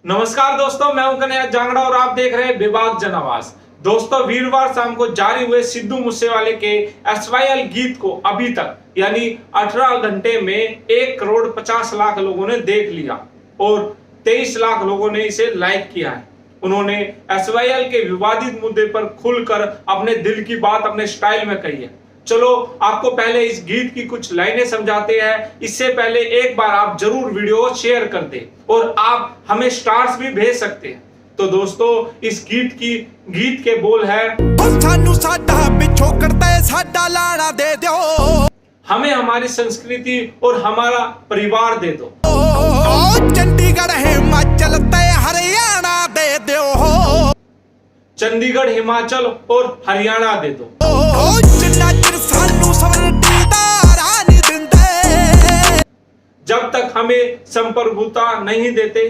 नमस्कार दोस्तों, मैं हूं कन्हैया जांगड़ा और आप देख रहे हैं विभाग जन आवाज। दोस्तों, वीरवार शाम को जारी हुए सिद्धू मूसेवाले के SYL गीत को अभी तक यानी 18 घंटे में 1,50,00,000 लोगों ने देख लिया और 23 लाख लोगों ने इसे लाइक किया है। उन्होंने SYL के विवादित मुद्दे पर खुलकर अपने दिल की बात अपने स्टाइल में कही है। चलो आपको पहले इस गीत की कुछ लाइनें समझाते हैं। इससे पहले एक बार आप जरूर वीडियो को शेयर कर दें और आप हमें स्टार्स भी भेज सकते हैं। तो दोस्तों, इस गीत के बोल है, हमें हमारी संस्कृति और हमारा परिवार दे दो। चंडीगढ़ हिमाचल हरियाणा दे दो। चंडीगढ़ हिमाचल और हरियाणा दे दो। जब तक हमें संप्रभुता नहीं देते,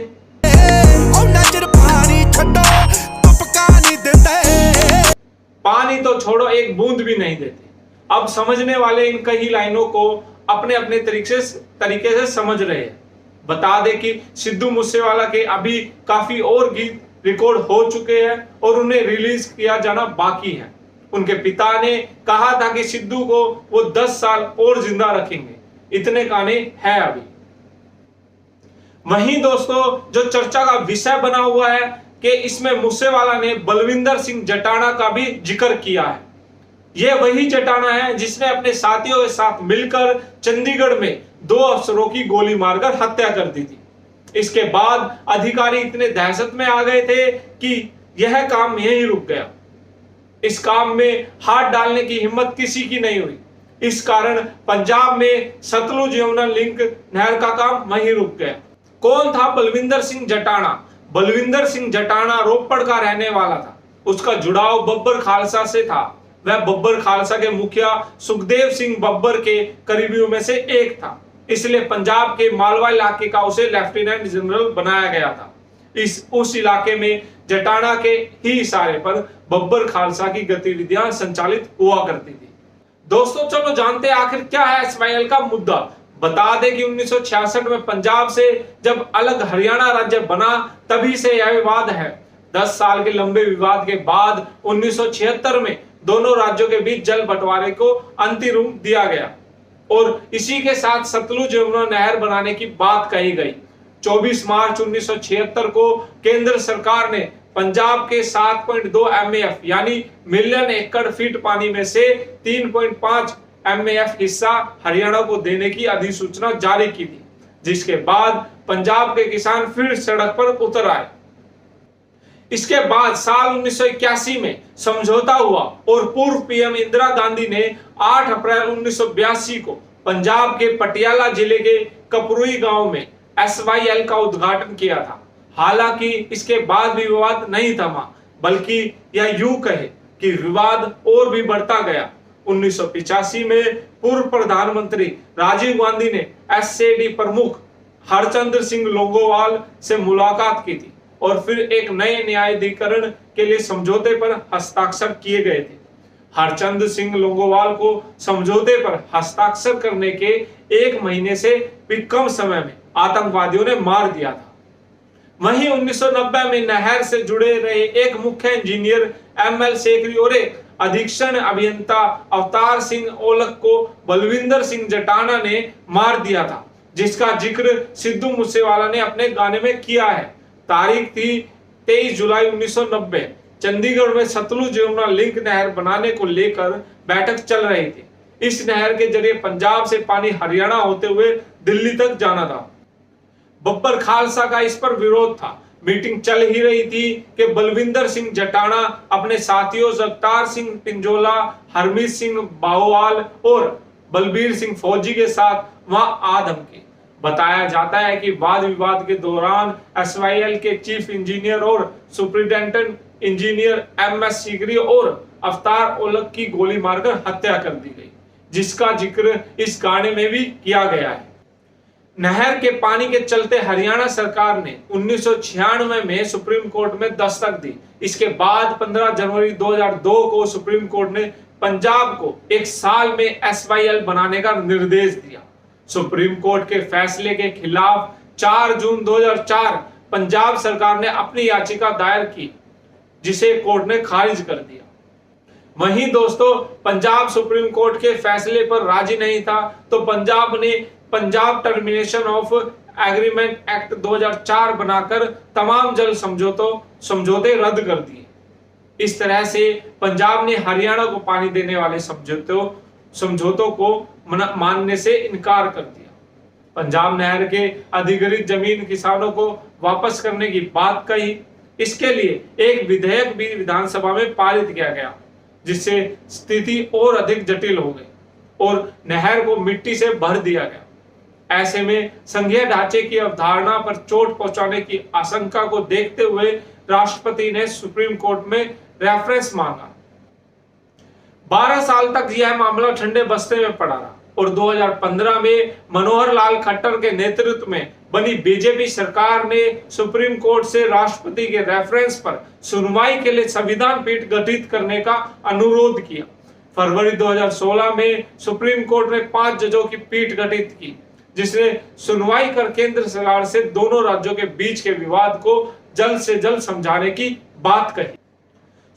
पानी तो छोड़ो एक बूंद भी नहीं देते। अब समझने वाले इन कई लाइनों को अपने अपने तरीके से समझ रहे हैं। बता दें कि सिद्धू मूसेवाला के अभी काफी और गीत रिकॉर्ड हो चुके हैं और उन्हें रिलीज किया जाना बाकी है। उनके पिता ने कहा था कि सिद्धू को वो 10 साल और जिंदा रखेंगे। इतने गाने हैं अभी। वहीं दोस्तों, जो चर्चा का विषय बना हुआ है कि इसमें मूसेवाला ने बलविंदर सिंह जटाना का भी जिक्र किया है। यह वही जटाना है जिसने अपने साथियों के साथ मिलकर चंडीगढ़ में 2 अफसरों की गोली मारकर हत्या कर दी थी। इसके बाद अधिकारी इतने दहशत में आ गए थे कि यह काम यहीं रुक गया। इस काम में हाथ डालने की हिम्मत किसी की नहीं हुई। इस कारण पंजाब में सतलुज यमुना लिंक नहर का काम वहीं रुक गया। कौन था बलविंदर सिंह जटाना? बलविंदर सिंह जटाना रोपड़ का रहने वाला था। उसका जुड़ाव बब्बर खालसा से था। वह बब्बर खालसा के मुखिया सुखदेव सिंह बब्बर के करीबियों में से एक था। इसलिए पंजाब के मालवा इलाके का उसे लेफ्टिनेंट जनरल बनाया गया था। उस इलाके में जटाना के ही इशारे पर बब्बर खालसा की गतिविधियां संचालित हुआ करती थी। दोस्तों, चलो जानते हैं आखिर क्या है SYL का मुद्दा। बता दें कि 1966 में पंजाब से जब अलग हरियाणा राज्य बना, तभी से यह विवाद है। 10 साल के लंबे विवाद के बाद 1976 में दोनों राज्यों के बीच जल बंटवारे को अंतिम रूप दिया गया और इसी के साथ सतलुज यमुना नहर बनाने की बात कही गई। 24 मार्च 1976 को केंद्र सरकार ने पंजाब के 7.2 MAF यानी मिलियन एकड़ फीट पानी में से 3.5 MAF हिस्सा हरियाणा को देने की अधिसूचना जारी की थी, जिसके बाद पंजाब के किसान फिर सड़क पर उतर आए। इसके बाद साल 1981 में समझौता हुआ और पूर्व PM इंदिरा गांधी ने 8 अप्रैल 1982 को पंजाब के पटियाला जिले के कपरुई गांव में SYL का उद्घाटन किया था। हालांकि इसके बाद भी विवाद नहीं थमा, बल्कि यह यूं कहे कि विवाद और भी बढ़ता गया। 1985 में पूर्व प्रधानमंत्री राजीव गांधी ने SAD प्रमुख हरचंद्र सिंह लोंगोवाल से मुलाकात की थी और फिर एक नए न्यायाधिकरण के लिए समझौते पर हस्ताक्षर किए गए थे। हरचंद्र सिंह लोंगोवाल को समझौते पर हस्ताक्षर करने के 1 महीने से भी कम समय में आतंकवादियों ने मार दिया था। वहीं 1990 में नहर से जुड़े रहे एक मुख्य इंजीनियर ML सेकरी और एक अधीक्षण अभियंता अवतार सिंह ओलख को बलविंदर सिंह जटाना ने मार दिया था, जिसका जिक्र सिद्धू मूसेवाला ने अपने गाने में किया है। तारीख थी 23 जुलाई 1990। चंडीगढ़ में सतलुज यमुना लिंक नहर बनाने को लेकर बैठक चल रही थी। इस नहर के जरिए पंजाब से पानी हरियाणा होते हुए दिल्ली तक जाना था। बब्बर खालसा का इस पर विरोध था। मीटिंग चल ही रही थी कि बलविंदर सिंह जटाना अपने साथियों जगतार सिंह पिंजोला, हरमीत सिंह बाहोवाल और बलबीर सिंह फौजी के साथ वहां आ धमकी। बताया जाता है कि वाद विवाद के दौरान SYL के चीफ इंजीनियर और सुपरिटेंडेंट इंजीनियर MS सीकरी और अवतार ओलख की गोली मारकर हत्या कर दी गई, जिसका जिक्र इस गाने में भी किया गया है। नहर के पानी के चलते हरियाणा सरकार ने 1996 में सुप्रीम कोर्ट में दस्तक दी। इसके बाद 15 जनवरी 2002 को सुप्रीम कोर्ट ने पंजाब को 1 साल में SYL बनाने का निर्देश दिया। सुप्रीम कोर्ट के फैसले के खिलाफ 4 जून 2004 पंजाब सरकार ने अपनी याचिका दायर की, जिसे कोर्ट ने खारिज कर दिया। वहीं दोस्तों, पंजाब सुप्रीम कोर्ट के फैसले पर राजी नहीं था, तो पंजाब ने Punjab termination of agreement act 2004 बनाकर तमाम जल समझौते रद्द कर दिए। इस तरह से पंजाब ने हरियाणा को पानी देने वाले समझौतों को मानने से इनकार कर दिया। पंजाब नहर के अधिग्रहित जमीन किसानों को वापस करने की बात कही। इसके लिए एक विधेयक भी विधानसभा में पारित किया गया, जिससे स्थिति और अधिक जटिल हो गई और नहर को मिट्टी से भर दिया गया। ऐसे में संघीय ढांचे की अवधारणा पर चोट पहुंचाने की आशंका को देखते हुए राष्ट्रपति ने सुप्रीम कोर्ट में रेफरेंस मांगा। 12 साल तक यह मामला ठंडे बस्ते में पड़ा रहा और 2015 में मनोहर लाल खट्टर के नेतृत्व में बनी बीजेपी सरकार ने सुप्रीम कोर्ट से राष्ट्रपति के रेफरेंस पर सुनवाई के लिए संविधान पीठ गठित करने का अनुरोध किया। फरवरी 2016 में सुप्रीम कोर्ट ने 5 जजों की पीठ गठित की, जिसने सुनवाई कर केंद्र सरकार से दोनों राज्यों के बीच के विवाद को जल्द से जल्द समझाने की बात कही।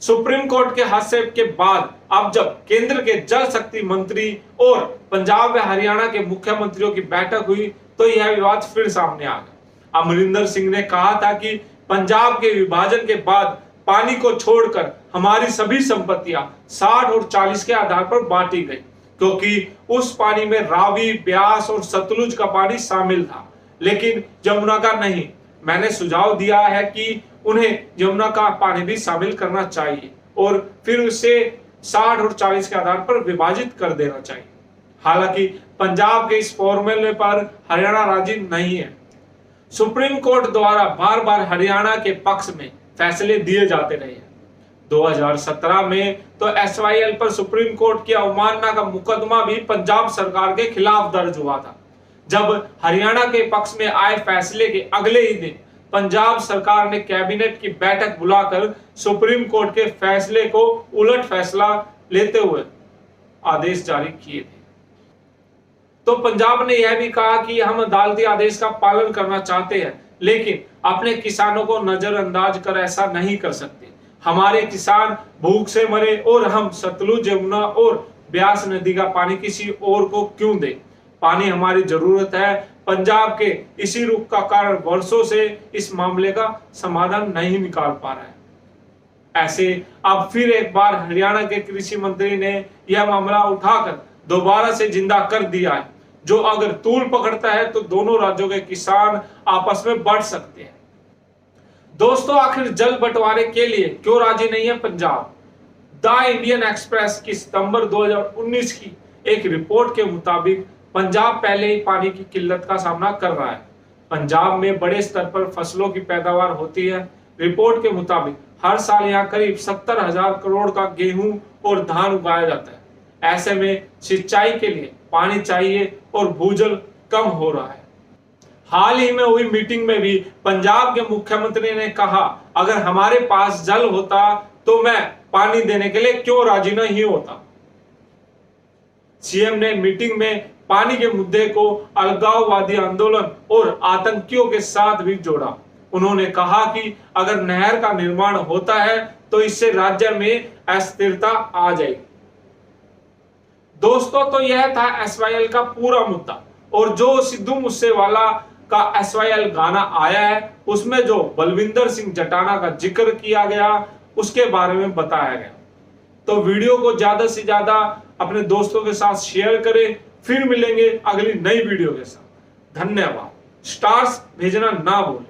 सुप्रीम कोर्ट के हस्तक्षेप के बाद अब जब केंद्र के जल शक्ति मंत्री और पंजाब व हरियाणा के मुख्यमंत्रियों की बैठक हुई, तो यह विवाद फिर सामने आ गया। अमरिंदर सिंह ने कहा था कि पंजाब के विभाजन के बाद पानी को छोड़कर हमारी सभी संपत्तियां 60 और 40 के आधार पर बांटी गई, क्योंकि उस पानी में रावी, ब्यास और सतलुज का पानी शामिल था, लेकिन यमुना का नहीं। मैंने सुझाव दिया है कि उन्हें यमुना का पानी भी शामिल करना चाहिए और फिर उसे 60 और 40 के आधार पर विभाजित कर देना चाहिए। हालांकि पंजाब के इस फॉर्मूले पर हरियाणा राजी नहीं है। सुप्रीम कोर्ट द्वारा बार बार हरियाणा के पक्ष में फैसले दिए जाते रहे हैं। 2017 में तो एसवाईएल पर सुप्रीम कोर्ट की अवमानना का मुकदमा भी पंजाब सरकार के खिलाफ दर्ज हुआ था। जब हरियाणा के पक्ष में आए फैसले के अगले ही दिन पंजाब सरकार ने कैबिनेट की बैठक बुलाकर सुप्रीम कोर्ट के फैसले को उलट फैसला लेते हुए आदेश जारी किए थे। तो पंजाब ने यह भी कहा कि हम अदालती आदेश का पालन करना चाहते हैं, लेकिन अपने किसानों को नजरअंदाज कर ऐसा नहीं कर सकते। हमारे किसान भूख से मरे और हम सतलुज, यमुना और ब्यास नदी का पानी किसी और को क्यों दें? पानी हमारी जरूरत है। पंजाब के इसी रुख का कारण वर्षों से इस मामले का समाधान नहीं निकाल पा रहा है। ऐसे अब फिर एक बार हरियाणा के कृषि मंत्री ने यह मामला उठाकर दोबारा से जिंदा कर दिया है, जो अगर तूल पकड़ता है तो दोनों राज्यों के किसान आपस में बढ़ सकते हैं। दोस्तों, आखिर जल बंटवारे के लिए क्यों राजी नहीं है पंजाब? द इंडियन एक्सप्रेस की सितंबर 2019 की एक रिपोर्ट के मुताबिक पंजाब पहले ही पानी की किल्लत का सामना कर रहा है। पंजाब में बड़े स्तर पर फसलों की पैदावार होती है। रिपोर्ट के मुताबिक हर साल यहाँ करीब 70,000 करोड़ का गेहूं और धान उगाया जाता है। ऐसे में सिंचाई के लिए पानी चाहिए और भूजल कम हो रहा है। हाल ही में हुई मीटिंग में भी पंजाब के मुख्यमंत्री ने कहा, अगर हमारे पास जल होता तो मैं पानी देने के लिए क्यों राजी नहीं होता। सीएम ने मीटिंग में पानी के मुद्दे को अलगाववादी आंदोलन और आतंकियों के साथ भी जोड़ा। उन्होंने कहा कि अगर नहर का निर्माण होता है तो इससे राज्य में अस्थिरता आ जाएगी। दोस्तों, तो यह था एसवाईएल का पूरा मुद्दा, और जो सिद्धू मूसेवाला का एसवाईएल गाना आया है उसमें जो बलविंदर सिंह जटाना का जिक्र किया गया उसके बारे में बताया गया। तो वीडियो को ज्यादा से ज्यादा अपने दोस्तों के साथ शेयर करें। फिर मिलेंगे अगली नई वीडियो के साथ। धन्यवाद। स्टार्स भेजना ना भूलें।